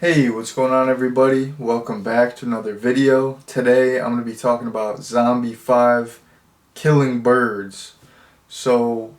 Hey, what's going on everybody? Welcome back to another video. Today I'm going to be talking about Zombie 5 Killing Birds. So,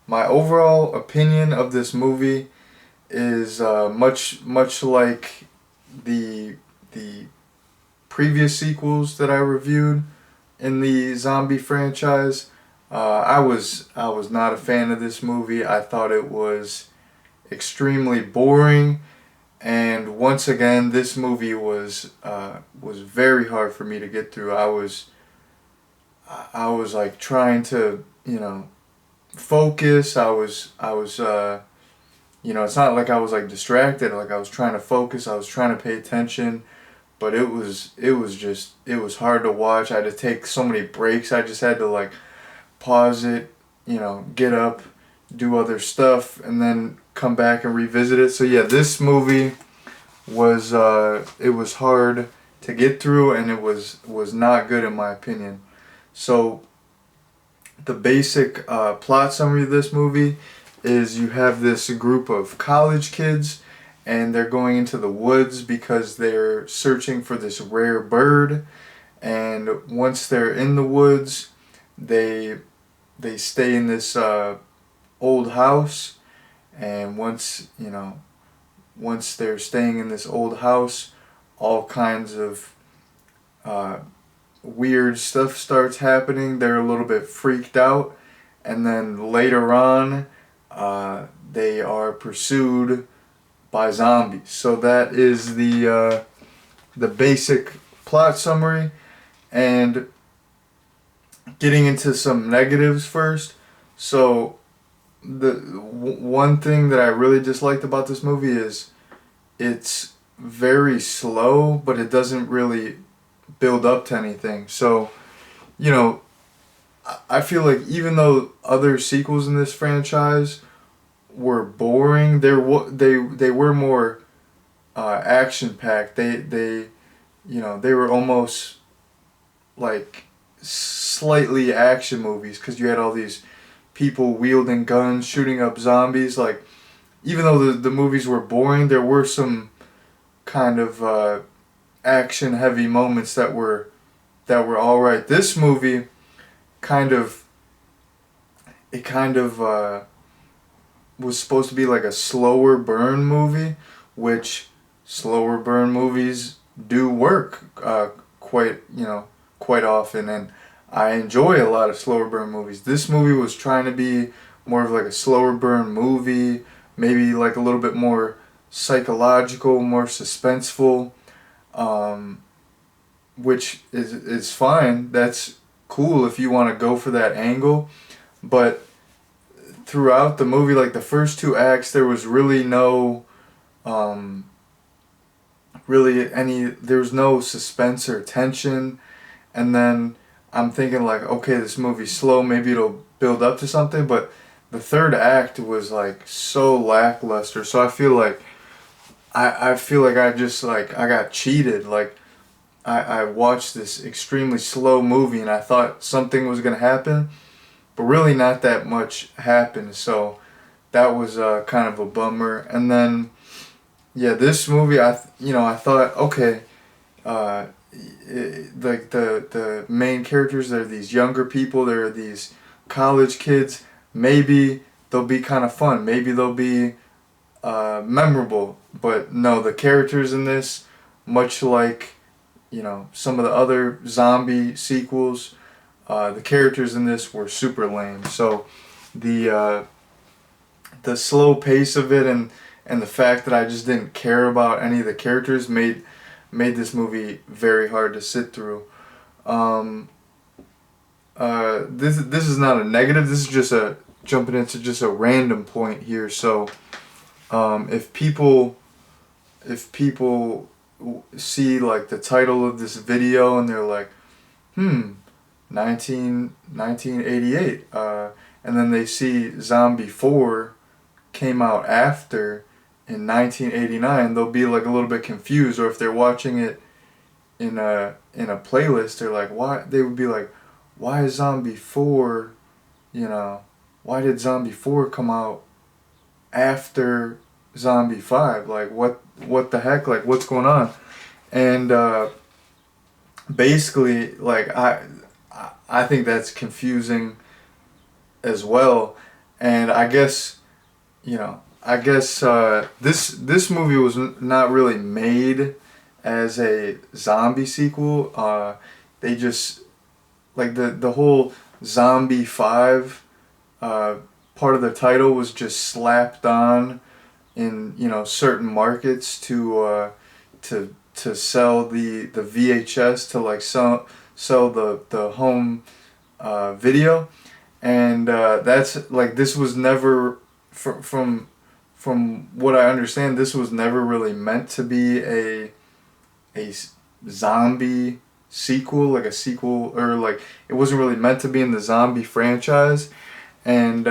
my overall opinion of this movie is much like the previous sequels that I reviewed in the zombie franchise. I was not a fan of this movie. I thought it was extremely boring. And once again, this movie was very hard for me to get through. I was like trying to focus. It's not like I was like distracted. Like I was trying to focus. I was trying to pay attention, but it was hard to watch. I had to take so many breaks. I just had to like pause it, get up, do other stuff, and then come back and revisit it. So yeah, this movie was hard to get through, and it was not good in my opinion. So the basic plot summary of this movie is you have this group of college kids, and they're going into the woods because they're searching for this rare bird. And once they're in the woods, they they stay in this old house. And once they're staying in this old house, all kinds of uh, weird stuff starts happening. They're a little bit freaked out, and then later on, they are pursued by zombies. So that is the basic plot summary. And getting into some negatives first. So one thing that I really disliked about this movie is it's very slow, but it doesn't really build up to anything. So, you know, I feel like even though other sequels in this franchise were boring, they were more action packed. They were almost like slightly action movies because you had all these people wielding guns, shooting up zombies. Like, even though the movies were boring, there were some kind of action heavy moments that were all right. This movie kind of it kind of was supposed to be like a slower burn movie, which slower burn movies do work quite often, and I enjoy a lot of slower burn movies. This movie was trying to be more of like a slower burn movie, maybe like a little bit more psychological, more suspenseful, um, which is fine. That's cool if you want to go for that angle, but throughout the movie, like the first two acts, there was really no um, there was no suspense or tension. And then I'm thinking like, okay, this movie's slow, maybe it'll build up to something, but the third act was like so lackluster. So I feel like I just like I got cheated. Like I watched this extremely slow movie and I thought something was gonna happen, but really not that much happened. So that was kind of a bummer. And then yeah, this movie I thought, okay, uh, like the main characters, they're these younger people, they're these college kids. Maybe they'll be kind of fun, maybe they'll be memorable. But no, the characters in this, much like some of the other zombie sequels, the characters in this were super lame. So the uh, the slow pace of it, and the fact that I just didn't care about any of the characters made this movie very hard to sit through. Um, this is not a negative. This is just a jumping into just a random point here. So if people see like the title of this video and they're like, 1988, and then they see Zombie 4 came out after in 1989, they'll be like a little bit confused. Or if they're watching it in a playlist, they're like, why? They would be like, why is Zombie 4, why did Zombie 4 come out after Zombie 5? Like what the heck? Like what's going on? And basically, like I think that's confusing as well. And I guess, this movie was not really made as a zombie sequel. They just, like, the whole Zombie 5 uh, part of the title was just slapped on in, certain markets to sell the VHS, to like sell the home video. And that's like, this was never, from what I understand, this was never really meant to be a zombie sequel, like a sequel, or like it wasn't really meant to be in the zombie franchise. And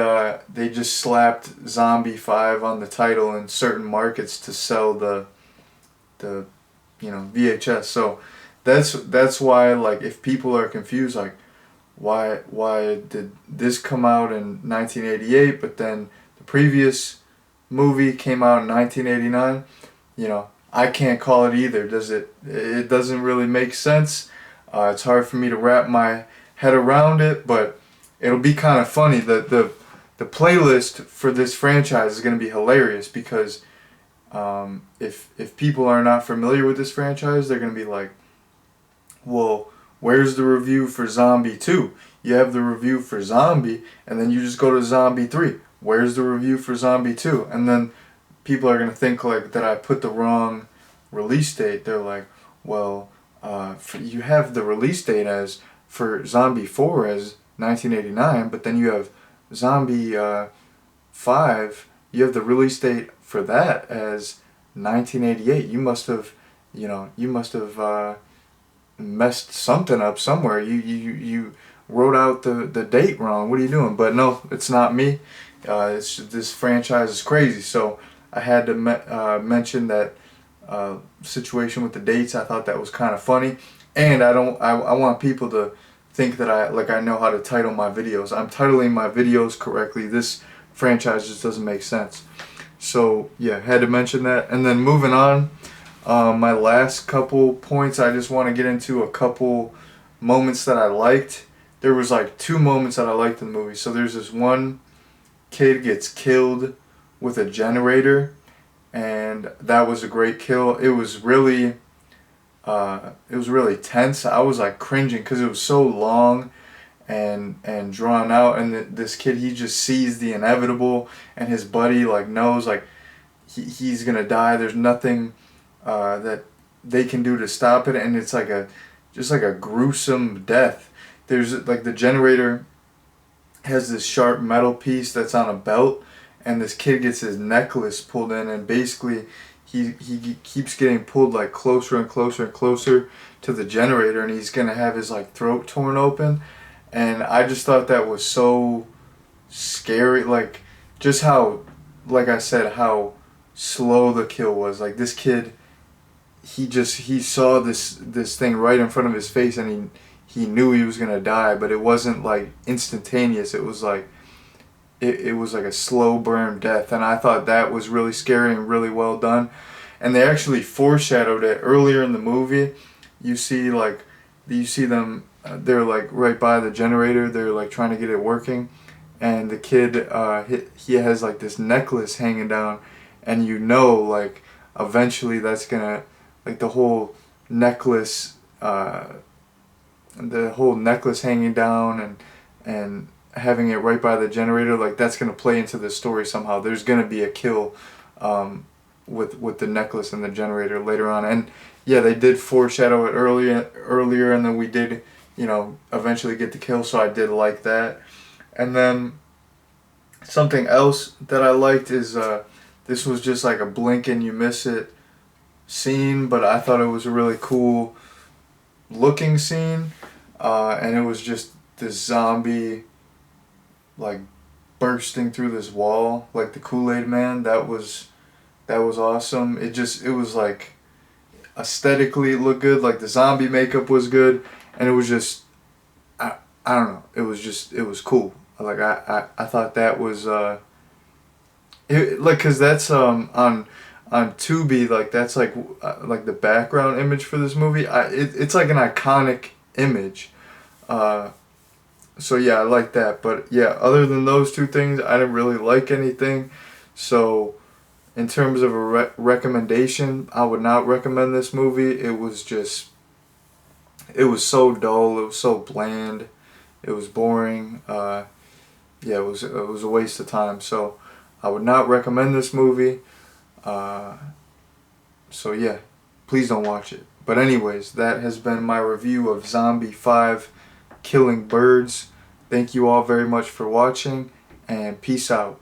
they just slapped Zombie 5 on the title in certain markets to sell the VHS. So that's why, like, if people are confused, like, why did this come out in 1988 but then the previous movie came out in 1989? I can't call it either. It doesn't really make sense. It's hard for me to wrap my head around it, but it'll be kind of funny. The playlist for this franchise is going to be hilarious because if people are not familiar with this franchise, they're going to be like, well, where's the review for Zombie 2? You have the review for Zombie, and then you just go to Zombie 3. Where's the review for Zombie 2? And then people are going to think like that I put the wrong release date. They're like, well, you have the release date as for Zombie 4 as 1989, but then you have Zombie 5, you have the release date for that as 1988. You must have messed something up somewhere. You wrote out the date wrong. What are you doing? But no, it's not me. This franchise is crazy. So I had to mention that situation with the dates. I thought that was kind of funny, and I want people to think that I know how to title my videos. I'm titling my videos correctly. This franchise just doesn't make sense. So yeah, had to mention that. And then moving on, my last couple points, I just want to get into a couple moments that I liked. There was like 2 moments that I liked in the movie. So there's this one kid gets killed with a generator, and that was a great kill. It was really tense. I was like cringing because it was so long and drawn out. And this kid, he just sees the inevitable, and his buddy like knows like he's gonna die. There's nothing that they can do to stop it, and it's like just like a gruesome death. There's like the generator has this sharp metal piece that's on a belt, and this kid gets his necklace pulled in, and basically he keeps getting pulled like closer and closer and closer to the generator, and he's gonna have his like throat torn open. And I just thought that was so scary, like just how, like I said, how slow the kill was. Like this kid, he saw this thing right in front of his face, and he knew he was gonna die, but it wasn't like instantaneous. It was like it was like a slow burn death, and I thought that was really scary and really well done. And they actually foreshadowed it earlier in the movie. You see them, they're like right by the generator. They're like trying to get it working, and the kid he has like this necklace hanging down, and like eventually that's gonna, like the whole necklace hanging down and having it right by the generator, like that's gonna play into the story somehow. There's gonna be a kill with the necklace and the generator later on. And yeah, they did foreshadow it earlier, and then we did eventually get the kill, so I did like that. And then something else that I liked is this was just like a blink and you miss it scene, but I thought it was a really cool looking scene, and it was just this zombie like bursting through this wall like the Kool-Aid Man. That was awesome. It was like aesthetically it looked good, like the zombie makeup was good, and it was just I don't know, it was cool. Like I thought that was Like, cause that's on Tubi, like that's like the background image for this movie. It's like an iconic image. Uh, so yeah, I like that. But yeah, other than those two things, I didn't really like anything. So in terms of a recommendation, I would not recommend this movie. It was so dull. It was so bland. It was boring. Yeah, it was a waste of time. So I would not recommend this movie. Uh, so yeah, please don't watch it. But anyways, that has been my review of Zombie 5 Killing Birds. Thank you all very much for watching, and peace out.